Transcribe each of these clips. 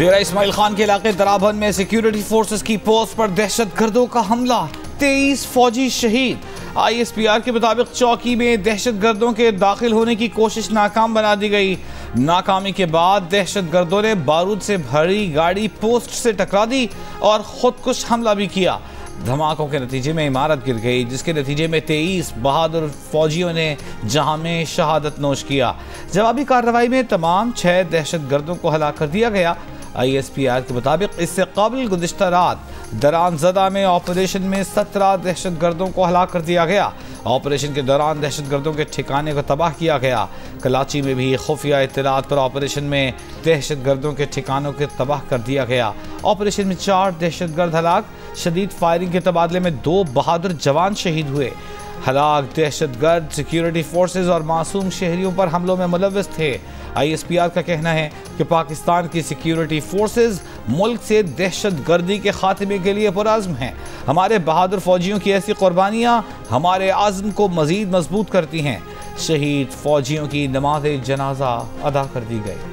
डेरा इस्माइल खान के इलाके दराबन में सिक्योरिटी फोर्सेस की पोस्ट पर दहशतगर्दों का हमला, 23 फौजी शहीद। ISPR के मुताबिक चौकी में दहशतगर्दों के दाखिल होने की कोशिश नाकाम बना दी गई। नाकामी के बाद दहशतगर्दों ने बारूद से भरी गाड़ी पोस्ट से टकरा दी और खुदकुश हमला भी किया। धमाकों के नतीजे में इमारत गिर गई, जिसके नतीजे में 23 बहादुर फौजियों ने जहां में शहादत नोश किया। जवाबी कार्रवाई में तमाम 6 दहशतगर्दों को हलाक कर दिया गया। ISPR के मुताबिक इससे कबल गुज़िश्ता रात दरानज़दा में ऑपरेशन में 17 दहशतगर्दों को हलाक कर दिया गया। ऑपरेशन के दौरान दहशतगर्दों के ठिकाने को तबाह किया गया। कराची में भी खुफिया इत्तलात पर ऑपरेशन में दहशतगर्दों के ठिकानों को तबाह कर दिया गया। ऑपरेशन में 4 दहशतगर्द हलाक, शदीद फायरिंग के तबादले में 2 बहादुर जवान शहीद हुए। हलाक दहशतगर्द सिक्योरिटी फोर्सेज और मासूम शहरियों पर हमलों में मुलव्वस थे। ISPR का कहना है कि पाकिस्तान की सिक्योरिटी फोर्सेज मुल्क से दहशतगर्दी के खात्मे के लिए पुरअज़्म हैं। हमारे बहादुर फौजियों की ऐसी कुर्बानियाँ हमारे आज़्म को मज़ीद मजबूत करती हैं। शहीद फौजियों की नमाज जनाजा अदा कर दी गई।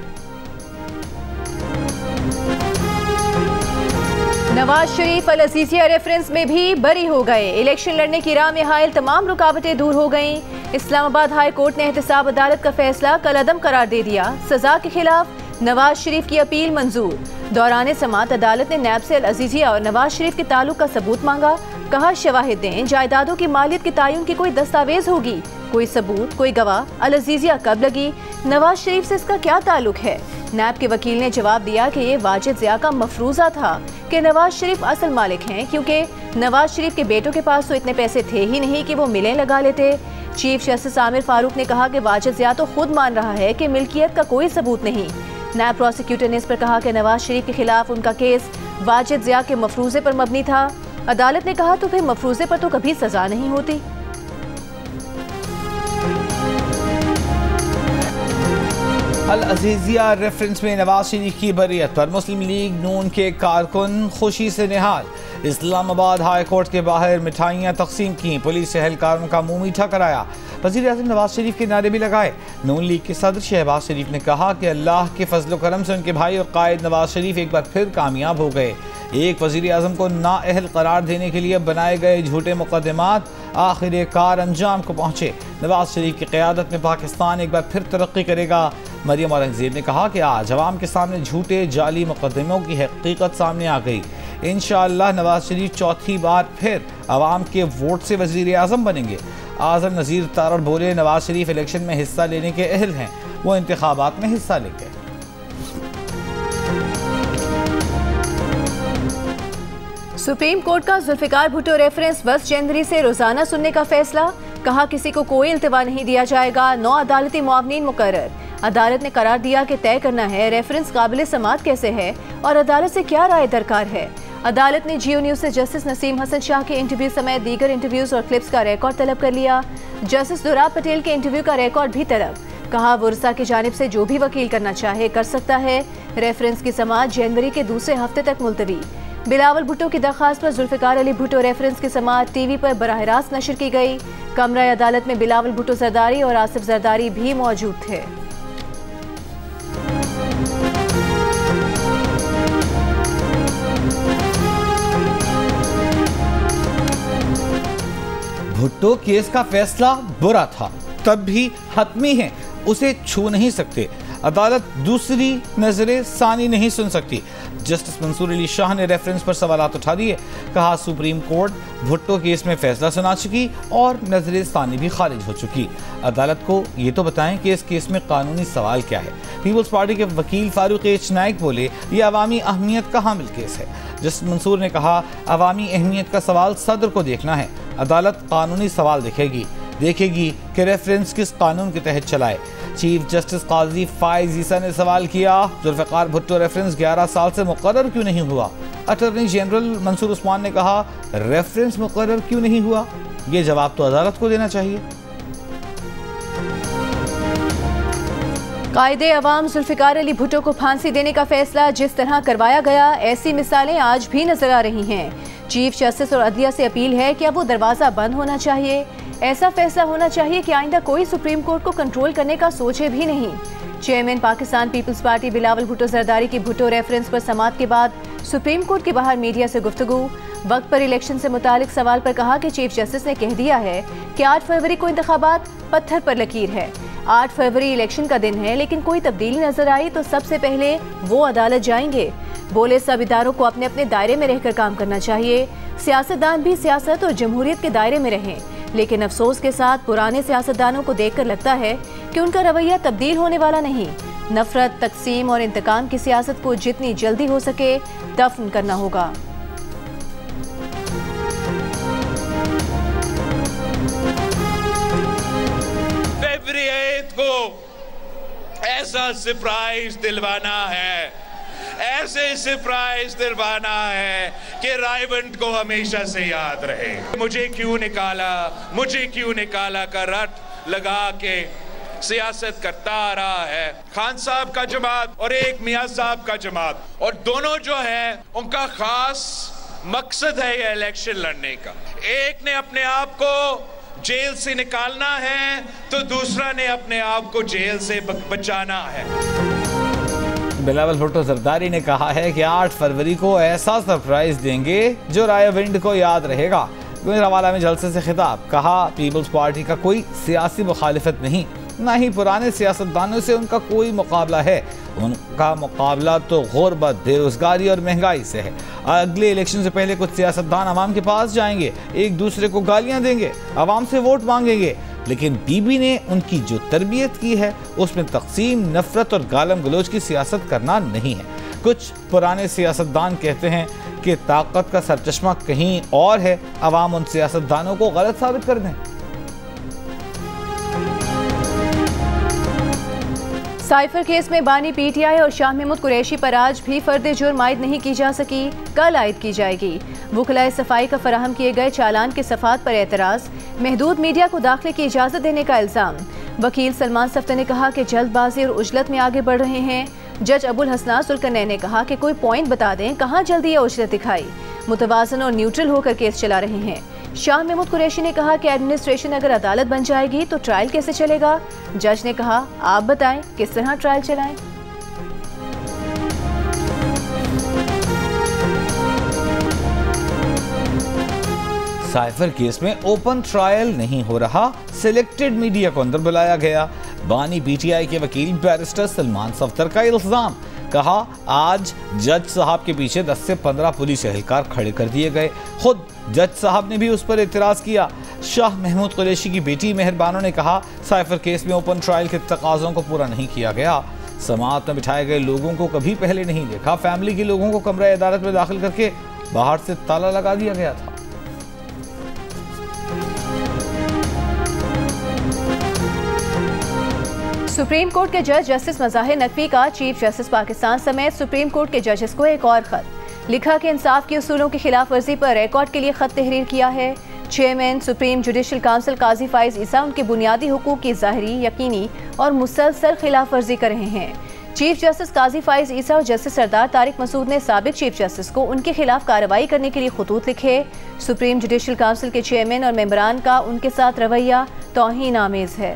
नवाज शरीफ अल अजीजिया रेफरेंस में भी बरी हो गए। इलेक्शन लड़ने की राह में हायल तमाम रुकावटें दूर हो गईं। इस्लामाबाद हाई कोर्ट ने एहतसाब अदालत का फैसला कलअदम करार दे दिया। सजा के खिलाफ नवाज शरीफ की अपील मंजूर। दौरान समात अदालत ने नैब से अल अजीजिया और नवाज शरीफ के ताल्लुक का सबूत मांगा। कहा शवाहिद दें, जायदादों की मालियत के तयन की कोई दस्तावेज होगी, कोई सबूत, कोई गवाह। अल अजीजिया कब लगी, नवाज शरीफ से इसका क्या ताल्लुक है। नैब के वकील ने जवाब दिया कि ये वाजिद ज़िया का मफरूज़ा था कि नवाज शरीफ असल मालिक हैं, क्योंकि नवाज शरीफ के बेटों के पास तो इतने पैसे थे ही नहीं कि वो मिलें लगा लेते। चीफ जस्टिस आमिर फारूक ने कहा कि वाजिद ज़िया तो खुद मान रहा है कि मिल्कियत का कोई सबूत नहीं। नैब प्रोसिक्यूटर ने इस पर कहा कि नवाज शरीफ के खिलाफ उनका केस वाजिद ज़िया के मफरूज़े पर मबनी था। अदालत ने कहा तो फिर मफरूज़े पर तो कभी सजा नहीं होती। अल अजीजिया रेफरेंस में नवाज शरीफ की बरीयत पर मुस्लिम लीग नून के कारकुन खुशी से निहाल। इस्लामाबाद हाई कोर्ट के बाहर मिठाइयाँ तकसीम की, पुलिस एहलकारों का मुंह मीठा कराया। वज़ीर आज़म नवाज शरीफ के नारे भी लगाए। नून लीग के सदर शहबाज शरीफ ने कहा कि अल्लाह के फजल करम से उनके भाई और कायद नवाज शरीफ एक बार फिर कामयाब हो गए। एक वज़ीर आज़म को नाअहल करार देने के लिए बनाए गए झूठे मुकदमात आखिरकार अंजाम को पहुँचे। नवाज शरीफ की क़यादत में पाकिस्तान एक बार फिर तरक्की करेगा। मरियम औरंगज़ेब ने कहा कि आज अवाम के सामने झूठे जाली मुकदमों की हकीकत सामने आ गई। इंशाअल्लाह नवाज शरीफ चौथी बार फिर अवाम के वोट से वज़ीर आज़म बनेंगे। आज़म नज़ीर तारड़ बोले, नवाज शरीफ इलेक्शन में हिस्सा लेने के अहल हैं, वो इंतखाबात में हिस्सा लेंगे। सुप्रीम कोर्ट का जुल्फ़िकार भुट्टो रेफरेंस 10 जनवरी से रोजाना सुनने का फैसला। कहा किसी को कोई इल्तिवा नहीं दिया जाएगा। 9 अदालती मुआवनीन मुकर्रर। अदालत ने करार दिया कि तय करना है रेफरेंस काबिल समात कैसे है और अदालत से क्या राय दरकार है। अदालत ने जियो न्यूज़ से जस्टिस नसीम हसन शाह के इंटरव्यू समेत दीगर इंटरव्यूज और क्लिप्स का रिकॉर्ड तलब कर लिया। जस्टिस दुराब पटेल के इंटरव्यू का रिकॉर्ड भी तलब। कहा वुरसा की जानिब से जो भी वकील करना चाहे कर सकता है। रेफरेंस की समात जनवरी के दूसरे हफ्ते तक मुलतवी। बिलावल भुट्टो की दरख्वास्त पर जुल्फ़िकार अली भुट्टो रेफरेंस की समात टीवी पर बराह रास्त नशर की गई। कमरा अदालत में बिलावल भुट्टो जरदारी और आसिफ जरदारी भी मौजूद थे। भुट्टो केस का फैसला बुरा था, तब भी हतमी है, उसे छू नहीं सकते। अदालत दूसरी नजरें सानी नहीं सुन सकती। जस्टिस मंसूर अली शाह ने रेफरेंस पर सवालात उठा दिए। कहा सुप्रीम कोर्ट भुट्टो केस में फैसला सुना चुकी और नजरें सानी भी खारिज हो चुकी। अदालत को ये तो बताएं कि इस केस में कानूनी सवाल क्या है। पीपल्स पार्टी के वकील फारूक एच नाइक बोले, ये अवामी अहमियत का हामिल केस है। जस्टिस मंसूर ने कहा अवामी अहमियत का सवाल सदर को देखना है। अदालत कानूनी सवाल देखेगी कि रेफरेंस किस कानून के तहत चलाए। चीफ जस्टिस काजी फाइज ईसा ने सवाल किया, जुल्फ़िकार भुट्टो रेफरेंस 11 साल से मुकर्रर क्यों नहीं हुआ। अटॉर्नी जनरल मंसूर उस्मान ने कहा रेफरेंस मुकर्रर क्यों नहीं हुआ, ये जवाब तो अदालत को देना चाहिए। कायदे अवाम जुल्फ़िकार अली भुट्टो को फांसी देने का फैसला जिस तरह करवाया गया, ऐसी मिसालें आज भी नजर आ रही हैं। चीफ जस्टिस और अदलिया से अपील है कि अब वो दरवाज़ा बंद होना चाहिए। ऐसा फैसला होना चाहिए कि आइंदा कोई सुप्रीम कोर्ट को कंट्रोल करने का सोचे भी नहीं। चेयरमैन पाकिस्तान पीपल्स पार्टी बिलावल भुट्टो जरदारी की भुट्टो रेफरेंस पर समाअत के बाद सुप्रीम कोर्ट के बाहर मीडिया से गुफ्तगू। वक्त पर इलेक्शन से मुतालिक सवाल पर कहा कि चीफ जस्टिस ने कह दिया है कि 8 फरवरी को इंतखाबात पत्थर पर लकीर है। 8 फरवरी इलेक्शन का दिन है, लेकिन कोई तब्दीली नजर आई तो सबसे पहले वो अदालत जाएंगे। बोले सब इदारों को अपने अपने दायरे में रहकर काम करना चाहिए। सियासतदान भी सियासत और जमहूरियत के दायरे में रहें। लेकिन अफसोस के साथ पुराने सियासतदानों को देखकर लगता है कि उनका रवैया तब्दील होने वाला नहीं। नफरत, तकसीम और इंतकाम की सियासत को जितनी जल्दी हो सके दफन करना होगा। फरवरी 8 को ऐसा सरप्राइज दिलवाना है, ऐसे सरप्राइज दिलवाना है कि रायवंत को हमेशा से याद रहे। मुझे क्यों निकाला का रट लगा के सियासत करता आ रहा है। खान साहब का जमात और एक मियां साहब का जमात, और दोनों जो है उनका खास मकसद है ये इलेक्शन लड़ने का। एक ने अपने आप को जेल से निकालना है तो दूसरा ने अपने आप को जेल से बचाना है। बिलावल भुट्टो जरदारी ने कहा है कि 8 फरवरी को ऐसा सरप्राइज देंगे जो रायविंड को याद रहेगा। गुजरांवाला में जलसे से खिताब, कहा पीपल्स पार्टी का कोई सियासी मुखालिफत नहीं, ना ही पुराने सियासतदानों से उनका कोई मुकाबला है। उनका मुकाबला तो गुर्बत, बेरोजगारी और महंगाई से है। अगले इलेक्शन से पहले कुछ सियासतदान आवाम के पास जाएंगे, एक दूसरे को गालियां देंगे, आवाम से वोट मांगेंगे, लेकिन बीबी ने उनकी जो तरबियत की है उसमें तकसीम, नफरत और गालम गलोच की सियासत करना नहीं है। कुछ पुराने सियासतदान कहते हैं कि ताकत का सरचश्मा कहीं और है, आवाम उन सियासतदानों को गलत साबित कर दें। साइफर केस में बानी पीटीआई और शाह महमूद कुरैशी पर आज भी फर्द जुर्म आयद नहीं की जा सकी, कल आयद की जाएगी। वकलाए सफाई का फराहम किए गए चालान के सफात पर एतराज़, महदूद मीडिया को दाखिले की इजाज़त देने का इल्ज़ाम। वकील सलमान सफ्तर ने कहा कि जल्दबाजी और उजलत में आगे बढ़ रहे हैं। जज अबुल हसना सुल्कनैन ने कहा कि कोई पॉइंट बता दें कहाँ जल्दी या उजलत दिखाई, मुतवाज़न और न्यूट्रल होकर केस चला रहे हैं। शाह महमूद कुरैशी ने कहा कि एडमिनिस्ट्रेशन अगर अदालत बन जाएगी तो ट्रायल कैसे चलेगा। जज ने कहा आप बताएं किस तरह ट्रायल चलाएं। साइफर केस में ओपन ट्रायल नहीं हो रहा, सिलेक्टेड मीडिया को अंदर बुलाया गया। बानी पीटीआई के वकील बैरिस्टर सलमान सफ्तर का इल्जाम, कहा आज जज साहब के पीछे 10 से 15 पुलिस एहलकार खड़े कर दिए गए। खुद जज साहब ने भी उस पर एतराज़ किया। शाह महमूद कुरैशी की बेटी मेहरबानो ने कहा साइफर केस में ओपन ट्रायल के तकाज़ों को पूरा नहीं किया गया। समाअत में बिठाए गए लोगों को कभी पहले नहीं देखा। फैमिली के लोगों को कमरा अदालत में दाखिल करके बाहर से ताला लगा दिया गया था। सुप्रीम कोर्ट के जज जस्टिस मज़ाहिर नकवी का चीफ जस्टिस पाकिस्तान समेत सुप्रीम कोर्ट के जजेस को एक और खत लिखा कि इंसाफ के उसूलों की खिलाफ वर्जी पर रिकॉर्ड के लिए खत तहरीर किया है। चेयरमैन सुप्रीम जुडिशल काउंसिल काजी फाइज ईसा उनके बुनियादी हुकूक की ज़ाहिरी, यकीनी और मुसलसल खिलाफ वर्जी कर रहे हैं। चीफ जस्टिस काजी फाइज ईसा और जस्टिस सरदार तारिक मसूद ने साबिक चीफ जस्टिस को उनके खिलाफ कार्रवाई करने के लिए खतूत लिखे। सुप्रीम जुडिशल काउंसिल के चेयरमैन और मेंबरान का उनके साथ रवैया तौहीन आमेज है।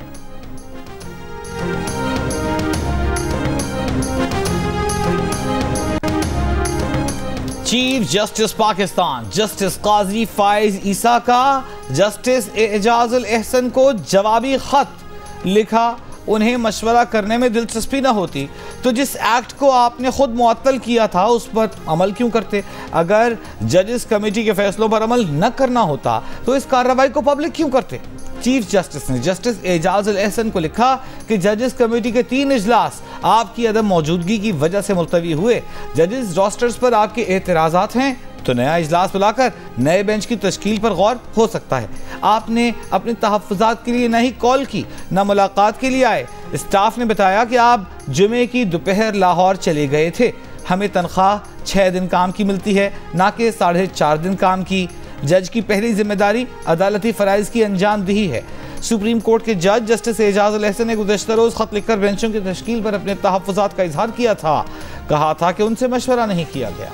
चीफ जस्टिस पाकिस्तान जस्टिस काजी फाइज ईसा का जस्टिस एजाजुल एहसन को जवाबी खत लिखा। उन्हें मशवरा करने में दिलचस्पी न होती तो जिस एक्ट को आपने खुद मुअत्तल किया था उस पर अमल क्यों करते। अगर जजेस कमेटी के फैसलों पर अमल न करना होता तो इस कार्रवाई को पब्लिक क्यों करते। चीफ जस्टिस ने जस्टिस एजाजुल एहसन को लिखा कि जजेस कमेटी के 3 इजलास आपकी अदम मौजूदगी की वजह से मुलतवी हुए। जजेस रोस्टर्स पर आपके एतराज़ात हैं तो नया इजलास बुलाकर नए बेंच की तश्कील पर गौर हो सकता है। आपने अपने तहफ़्फ़ुज़ात के लिए न ही कॉल की न मुलाकात के लिए आए। स्टाफ ने बताया कि आप जुमे की दोपहर लाहौर चले गए थे। हमें तनख्वाह 6 दिन काम की मिलती है ना कि 4.5 दिन काम की। जज की पहली जिम्मेदारी अदालती फ़राइज़ की अंजामदही है। सुप्रीम कोर्ट के जज जस्टिस एजाजुल एहसन ने गुज़श्ता रोज़ ख़त लिखकर बेंचों की तश्कील पर अपने तहफ़्फ़ुज़ात का इजहार किया था। कहा था कि उनसे मशवरा नहीं किया गया।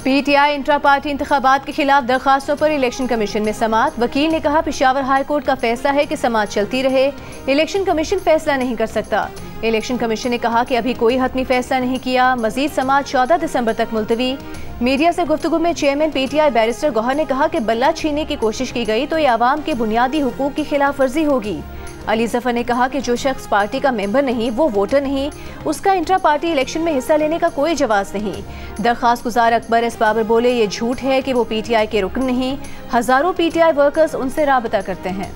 PTI इंट्रा पार्टी इंतखाबात के खिलाफ दरखास्तों पर इलेक्शन कमीशन में समाअत। वकील ने कहा पेशावर हाई कोर्ट का फैसला है कि समाअत चलती रहे, इलेक्शन कमीशन फैसला नहीं कर सकता। इलेक्शन कमीशन ने कहा कि अभी कोई हतमी फैसला नहीं किया। मजीद समाअत 14 दिसंबर तक मुलतवी। मीडिया से गुफ्तगू में चेयरमैन PTI बैरिस्टर गौहर ने कहा कि बल्ला छीनने की कोशिश की गई तो ये आवाम के बुनियादी हुकूक की खिलाफ वर्जी होगी। अली जफर ने कहा कि जो शख्स पार्टी का मेंबर नहीं, वो वोटर नहीं, उसका इंट्रा पार्टी इलेक्शन में हिस्सा लेने का कोई जवाब नहीं। दरखास्त गुजार अकबर एस बाबर बोले ये झूठ है कि वो PTI के रुकन नहीं, हजारों PTI वर्कर्स उनसे राबता करते हैं।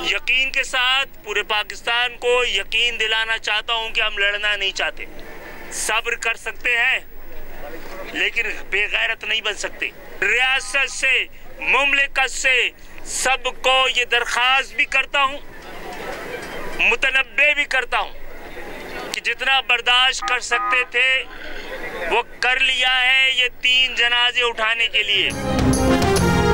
यकीन के साथ पूरे पाकिस्तान को यकीन दिलाना चाहता हूं कि हम लड़ना नहीं चाहते। सब्र कर सकते हैं लेकिन बेगैरत नहीं बन सकते। रियासत से, मुमलिकत से सबको ये दरख्वास्त भी करता हूँ, मुतनब्बे भी करता हूँ कि जितना बर्दाश्त कर सकते थे वो कर लिया है ये 3 जनाजे उठाने के लिए।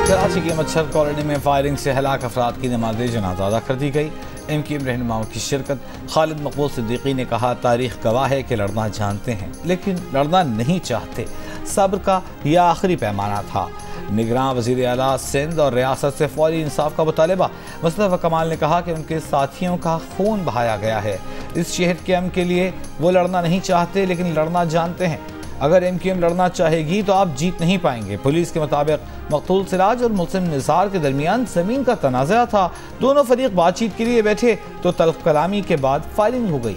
कराची की मच्छर कॉलोनी में फायरिंग से हलाक अफराद की नमाज जनाजा अदा कर दी गई। MQM रहनुमाओं की शिरकत। खालिद मकबूल सिद्दीकी ने कहा तारीख गवाह है कि लड़ना जानते हैं लेकिन लड़ना नहीं चाहते। सब्र का यह आखिरी पैमाना था। निगरान वज़ीर आला सिंध और रियासत से फौरी इंसाफ का मुतालबा। मुस्तफ़ा कमाल ने कहा कि उनके साथियों का खून बहाया गया है। इस शहर के अमन के लिए वो लड़ना नहीं चाहते लेकिन लड़ना जानते हैं। अगर MQM लड़ना चाहेगी तो आप जीत नहीं पाएंगे। पुलिस के मुताबिक मकतूल सिराज और मुस्लिम निसार के दरमियान जमीन का तनाज़ा था। दोनों फरीक बातचीत के लिए बैठे तो तल्ख कलामी के बाद फायरिंग हो गई।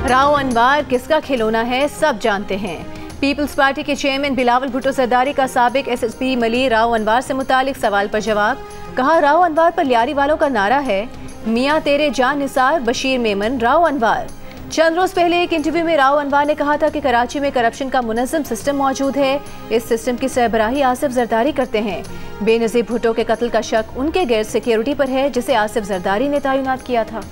राव अनवार किसका खिलौना है सब जानते हैं। पीपल्स पार्टी के चेयरमैन बिलावल भुट्टो सरदारी का साबिक SSP मली राव अनवार से मुतालिक सवाल पर जवाब। कहा राव अनवार पर लियारी वालों का नारा है मियाँ तेरे जान निसार बशीर मेमन राव अनवार। चंद रोज पहले एक इंटरव्यू में राव अनवार ने कहा था कि कराची में करप्शन का मुनज़्ज़म सिस्टम मौजूद है। इस सिस्टम की सरबराही आसिफ जरदारी करते हैं। बेनज़ीर भुट्टो के कत्ल का शक उनके गैर सिक्योरिटी पर है जिसे आसिफ जरदारी ने तैनात किया था।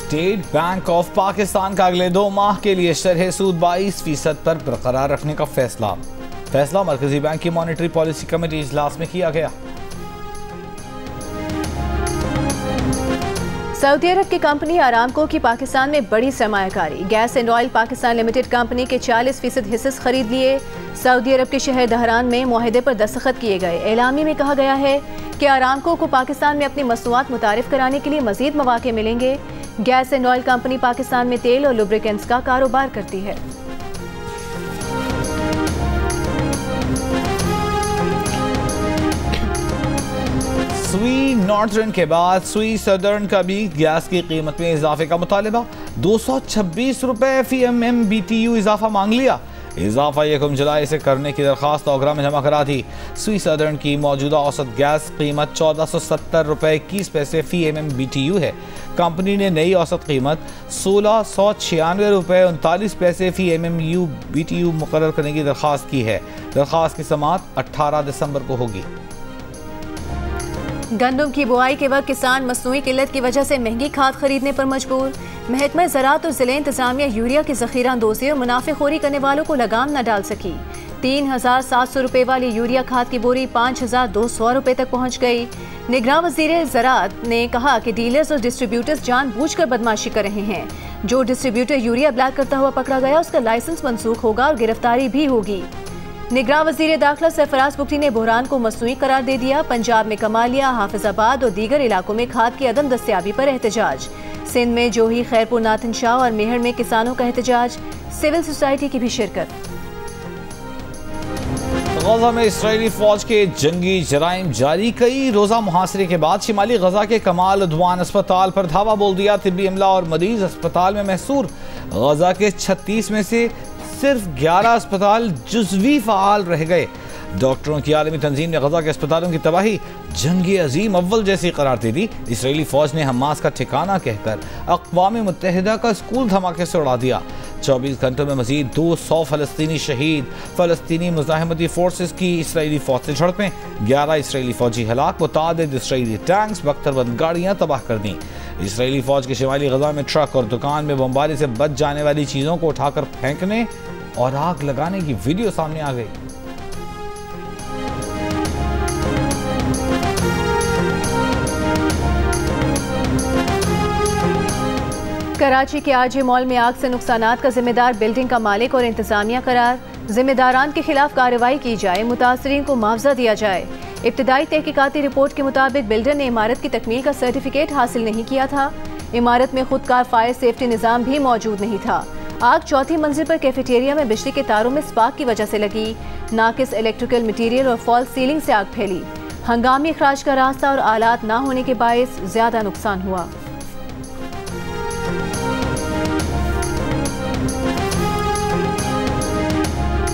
स्टेट बैंक ऑफ पाकिस्तान का अगले 2 माह के लिए शरह सूद 22% पर बरकरार रखने का फैसला मरकजी बैंक की मॉनेटरी पॉलिसी कमेटी इजलास में किया गया। सऊदी अरब की कंपनी आरामको की पाकिस्तान में बड़ी सरमायाकारी। Gas and oil Pakistan limited company के 40% हिस्से खरीद लिए। सऊदी अरब के शहर दहरान में मुआहदे पर दस्तखत किए गए। एलामी में कहा गया है कि आरामको को पाकिस्तान में अपनी मसनूआत मुतारिफ कराने के लिए मजीद मौके मिलेंगे। Gas and oil company Pakistan में तेल और लुब्रिकेंट्स का कारोबार करती है। सुई नॉर्दर्न के बाद सुई सदर्न का भी गैस की कीमत में इजाफे का मुतालबा। 226 रुपए फी MMBTU इजाफा मांग लिया। इजाफा 1 जुलाई से करने की दरख्वास्त ओगरा में जमा करा थी। सुई सदर्न की मौजूदा औसत गैस कीमत 1470 रुपए 21 पैसे फी MMBTU है। कंपनी ने नई औसत कीमत 1696 रुपए 39 पैसे फी MMBTU मुकर्रर करने की दरख्वास्त की है। दरख्वास्त की समाअत 18 दिसंबर को होगी। गंदम की बुआई के वक्त किसान मसनूई किल्लत की वजह से महंगी खाद खरीदने पर मजबूर। महकमा ज़राअत और ज़िला इंतजामिया यूरिया की ज़ख़ीरा अंदोज़ी और मुनाफेखोरी करने वालों को लगाम न डाल सकी। 3700 रुपए वाली यूरिया खाद की बोरी 5200 रुपए तक पहुँच गई। निगरान वज़ीर ज़राअत ने कहा कि डीलर्स और डिस्ट्रीब्यूटर्स जानबूझकर बदमाशी कर रहे हैं। जो डिस्ट्रीब्यूटर यूरिया ब्लैक करता हुआ पकड़ा गया उसका लाइसेंस मनसूख होगा और गिरफ्तारी भी होगी। निगरान वज़ीर दाखिला सरफराज बुगटी ने बहरान को मसनूई करार दे दिया। पंजाब में कमालिया, हाफिजाबाद और दीगर इलाकों में खाद की अदम दस्तयाबी पर एहतजाज। सिंध में जोही, खैरपुर, नाथन शाह और मेहर में किसानों का एहतजाज। सिविल सोसाइटी की भी शिरकत। गजा में इसराइली फौज के जंगी जराइम जारी। कई रोजा मुहासरे के बाद शिमाली गजा के कमाल उद्वान अस्पताल पर धावा बोल दिया। तिब्बी अमला और मरीज अस्पताल में महसूर। गजा के 36 में से सिर्फ 11 अस्पताल जुज़वी फ़ाल रह गए। डॉक्टरों की आलमी तंजीम ने गजा के अस्पतालों की तबाही जंगी अजीम अव्वल जैसी करार दे दी। इसराइली फौज ने हमास का ठिकाना कहकर अक़वाम मुत्तहिदा का स्कूल धमाके से उड़ा दिया। 24 घंटों में मजीद 200 फ़लस्तीनी शहीद। फ़लस्तीनी मुज़ाहिमती फोर्सेस की इसराइली फौज से झड़पें। 11 इसराइली फौजी हलाक। मुतादिद इसराइली टैंक्स, बख्तरबंद गाड़ियाँ तबाह कर दी। इसराइली फौज के शिमाली गजा में ट्रक और दुकान में बमबारी से बच जाने वाली चीजों को उठाकर फेंकने और आग लगाने की वीडियो सामने आ गई। कराची के आरजे मॉल में आग से नुकसानात का जिम्मेदार बिल्डिंग का मालिक और इंतजामिया करार। जिम्मेदारान के खिलाफ कार्रवाई की जाए, मुतासरीन को मुआवजा दिया जाए। इब्तदाई तहकीकाती रिपोर्ट के मुताबिक बिल्डर ने इमारत की तकमील का सर्टिफिकेट हासिल नहीं किया था। इमारत में खुदकार फायर सेफ्टी निज़ाम भी मौजूद नहीं था। आग चौथी मंजिल पर कैफेटेरिया में बिजली के तारों में स्पार्क की वजह से लगी। नाकिस इलेक्ट्रिकल मटीरियल और फॉल्स सीलिंग से आग फैली। हंगामी इखराज का रास्ता और आलात ना होने के बायस ज्यादा नुकसान हुआ।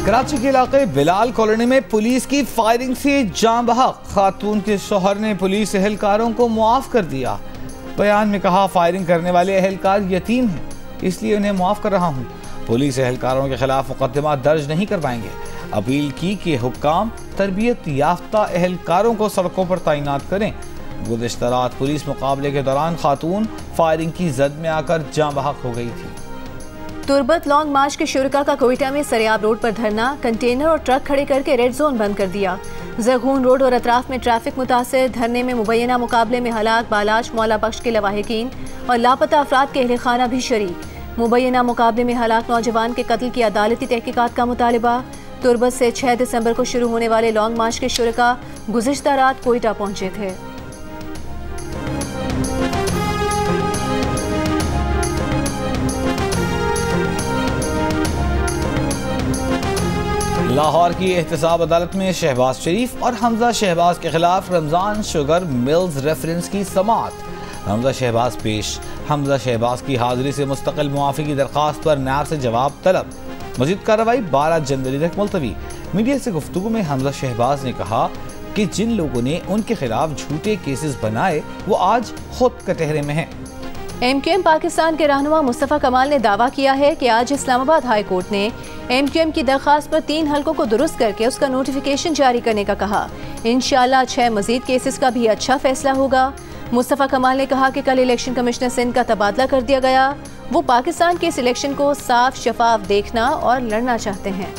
कराची के इलाके बिलाल कॉलोनी में पुलिस की फायरिंग से जान बहक खातून के शौहर ने पुलिस एहलकारों को मुआफ कर दिया। बयान में कहा, फायरिंग करने वाले एहलकार यतीम हैं, इसलिए उन्हें मुआफ कर रहा हूं। पुलिस एहलकारों के खिलाफ मुकदमा दर्ज नहीं करवाएंगे। अपील की कि हुक्काम तरबियत याफ्ता एहलकारों को सड़कों पर तैनात करें। गुज़िश्ता रात पुलिस मुकाबले के दौरान खातून फायरिंग की जद में आकर जान बहक हो गई थी। तुर्बत लॉन्ग मार्च के शुरका का कोयटा में सरियाब रोड पर धरना, कंटेनर और ट्रक खड़े करके रेड जोन बंद कर दिया। जरगून रोड और अतराफ में ट्रैफिक मुतासर। धरने में मुबैना मुकाबले में हलाक बालाच मौला बख्श के लवाहिकीन और लापता अफराद के अहले खाना भी शरीक। मुबैना मुकाबले में हलाक नौजवान के कत्ल की अदालती तहकीकात का मुतालिबा। तुर्बत से 6 दिसंबर को शुरू होने वाले लॉन्ग मार्च के शुरका गुज़िश्ता रात कोयटा पहुंचे थे। लाहौर की एहतसाब अदालत में शहबाज शरीफ और हमजा शहबाज के खिलाफ रमजान शुगर मिल्स रेफरेंस की समाअत। हमजा शहबाज पेश। हमजा शहबाज की हाजिरी से मुस्तकिल मुआफ़ी की दरख्वास्त पर नैब से जवाब तलब। मज़ीद कार्रवाई 12 जनवरी तक मुलतवी। मीडिया से गुफ्तगू में हमजा शहबाज ने कहा कि जिन लोगों ने उनके खिलाफ झूठे केसेस बनाए वो आज खुद कटहरे में हैं। MQM पाकिस्तान के रहनुमा मुस्तफ़ा कमाल ने दावा किया है कि आज इस्लामाबाद हाई कोर्ट ने MQM की दरख्वास्त पर 3 हलकों को दुरुस्त करके उसका नोटिफिकेशन जारी करने का कहा। इंशाअल्लाह 6 मजीद केसेस का भी अच्छा फैसला होगा। मुस्तफ़ा कमाल ने कहा कि कल इलेक्शन कमिश्नर सिंध का तबादला कर दिया गया। वो पाकिस्तान के इस इलेक्शन को साफ शफाफ देखना और लड़ना चाहते हैं।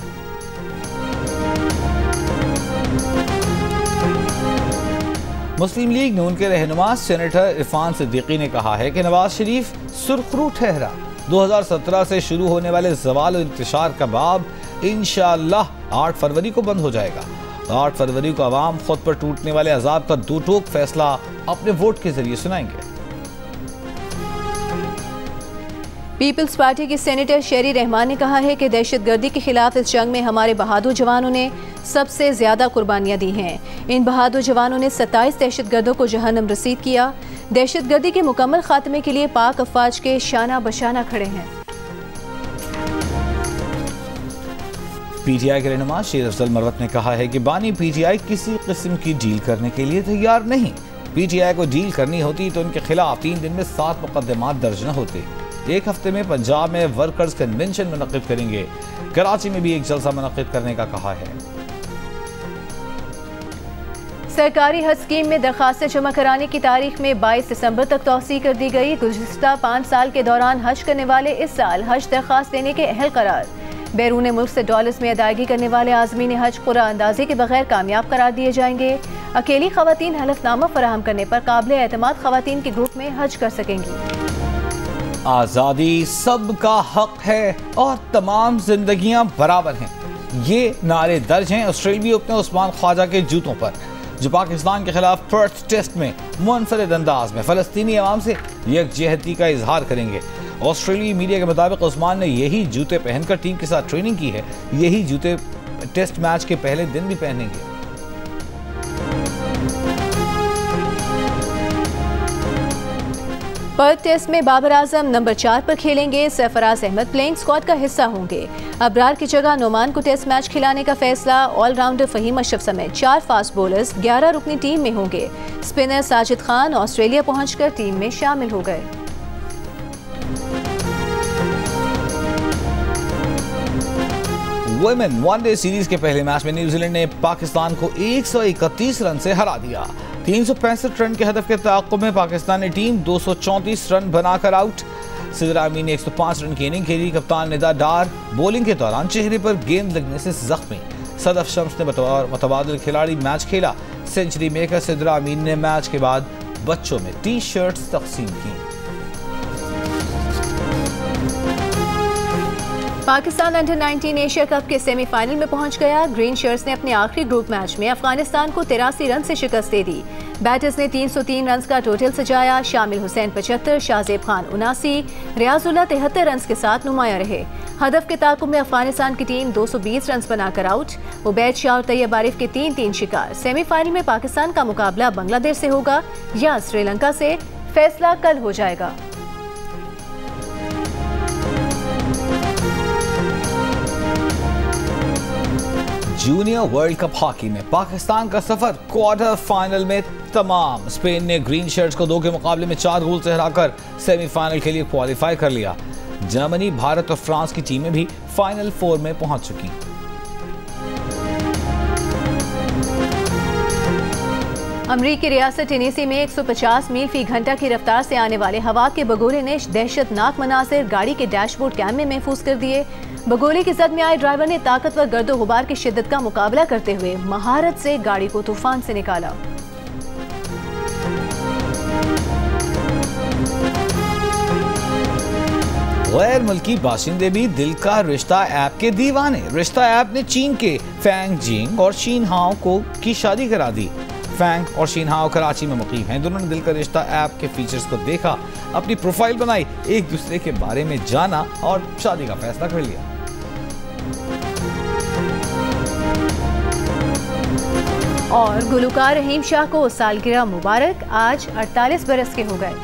मुस्लिम लीग नून के रहनुमा सेनेटर इरफान सिद्दीकी ने कहा है कि नवाज शरीफ सुर्खरू ठहरा। 2017 से शुरू होने वाले ज़वाल और इंतशार का बाब इंशाअल्लाह 8 फरवरी को बंद हो जाएगा। 8 फरवरी को अवाम खुद पर टूटने वाले अजाब का दो टोक फैसला अपने वोट के जरिए सुनाएंगे। पीपल्स पार्टी की सेनेटर शेरी रहमान ने कहा है कि दहशतगर्दी के खिलाफ इस जंग में हमारे बहादुर जवानों ने सबसे ज्यादा कुर्बानियां दी हैं। इन बहादुर जवानों ने 27 दहशतगर्दों को जहन्नम रसीद किया। दहशतगर्दी के मुकम्मल खात्मे के लिए पाक अफवाज के शाना बशाना खड़े हैं। PTI के रहनुमा शेर अफजल मरवत ने कहा है कि बानी PTI किसी किस्म की डील करने के लिए तैयार नहीं। PTI को डील करनी होती तो उनके खिलाफ 3 दिन में 7 मुकदमात दर्ज न होते। 1 हफ्ते में पंजाब में वर्कर्स कन्वेंशन मुनक्किद करेंगे। कराची में भी एक जलसा मुनक्किद करने का कहा है। सरकारी हज स्कीम में दरखास्तें जमा कराने की तारीख में 22 दिसंबर तक तौसी कर दी गई। गुज़िश्ता 5 साल के दौरान हज करने वाले इस साल हज दरखास्त देने के अहल करार। बैरून मुल्क से डॉलर्स में अदायगी करने वाले आज़मीन हज क़ुरा अंदाज़ी के बगैर कामयाब करार दिए जाएंगे। अकेली ख़वातीन हलफनामा फराहम करने पर काबिल एतमाद ख़वातीन के ग्रुप में हज कर सकेंगी। आज़ादी सबका हक है और तमाम जिंदगियां बराबर हैं, ये नारे दर्ज हैं ऑस्ट्रेलियाई ओपनर उस्मान ख्वाजा के जूतों पर, जो पाकिस्तान के खिलाफ पर्थ टेस्ट में मुनफरिद अंदाज में फ़लस्तीनी अवाम से यकजहती का इजहार करेंगे। ऑस्ट्रेलियाई मीडिया के मुताबिक उस्मान ने यही जूते पहनकर टीम के साथ ट्रेनिंग की है। यही जूते टेस्ट मैच के पहले दिन भी पहनेंगे। पर्थ टेस्ट में बाबर आजम नंबर 4 पर खेलेंगे। सरफराज अहमद प्लेइंग स्क्वाड का हिस्सा होंगे। अबरार की जगह नोमान को टेस्ट मैच खिलाने का फैसला। ऑलराउंडर फहीम अशरफ समेत 4 फास्ट बॉलर्स 11 रुकनी टीम में होंगे। स्पिनर साजिद खान ऑस्ट्रेलिया पहुंचकर टीम में शामिल हो गए। वुमेन वनडे सीरीज के पहले मैच में न्यूजीलैंड ने पाकिस्तान को 131 रन से हरा दिया। 365 रन के हदफ के तआक्कुब में पाकिस्तानी टीम 234 रन बनाकर आउट। सिदर आमीन ने 105 रन की इनिंग खेली। कप्तान निदा डार बॉलिंग के दौरान चेहरे पर गेंद लगने से जख्मी। सदफ शम्स ने मुतबादिल खिलाड़ी मैच खेला। सेंचुरी मेकर सिदर आमीन ने मैच के बाद बच्चों में टी शर्ट्स तकसीम की। पाकिस्तान अंडर-19 एशिया कप के सेमीफाइनल में पहुंच गया। ग्रीन शर्ट्स ने अपने आखिरी ग्रुप मैच में अफगानिस्तान को 83 रन से शिकस्त दे दी। बैटर्स ने 303 रन का टोटल सजाया। शामिल हुसैन 75, शाहजेब खान 79, रियाजुल्लाह 73 रन के साथ नुमाया रहे। हदफ के ताकुब में अफगानिस्तान की टीम 220 रन बनाकर आउट। उबैद शाह और तैयब आरिफ के 3-3 शिकार। सेमीफाइनल में पाकिस्तान का मुकाबला बांग्लादेश से होगा या श्रीलंका से, फैसला कल हो जाएगा। जूनियर वर्ल्ड कप हॉकी में पाकिस्तान का सफर क्वार्टर फाइनल में तमाम। स्पेन ने ग्रीन शर्ट्स को 2 के मुकाबले में 4 गोल से हराकर सेमीफाइनल के लिए क्वालिफाई कर लिया। जर्मनी, भारत और फ्रांस की टीमें भी फाइनल 4 में पहुंच चुकी। अमरीकी रियासत टेनेसी में 150 मील फी घंटा की रफ्तार से आने वाले हवा के बगोले ने दहशतनाक मनासिर गाड़ी के डैशबोर्ड कैम में महफूज कर दिए। बगोले की जद में आए ड्राइवर ने ताकतवर गर्दो गुबार की शिद्दत का मुकाबला करते हुए महारत से गाड़ी को तूफान से निकाला। गैर मुल्की बाशिंदे भी दिल का रिश्ता ऐप के दीवाने। रिश्ता ऐप ने चीन के फैंग जिंग और शीन हाओ को की शादी करा दी। फैंग और शीन हाओ कराची में मुकीम हैं। दोनों ने दिल का रिश्ता ऐप के फीचर्स को देखा, अपनी प्रोफाइल बनाई, एक दूसरे के बारे में जाना और शादी का फैसला कर लिया। और गुलकार रहीम शाह को सालगिरह मुबारक, आज 48 बरस के हो गए।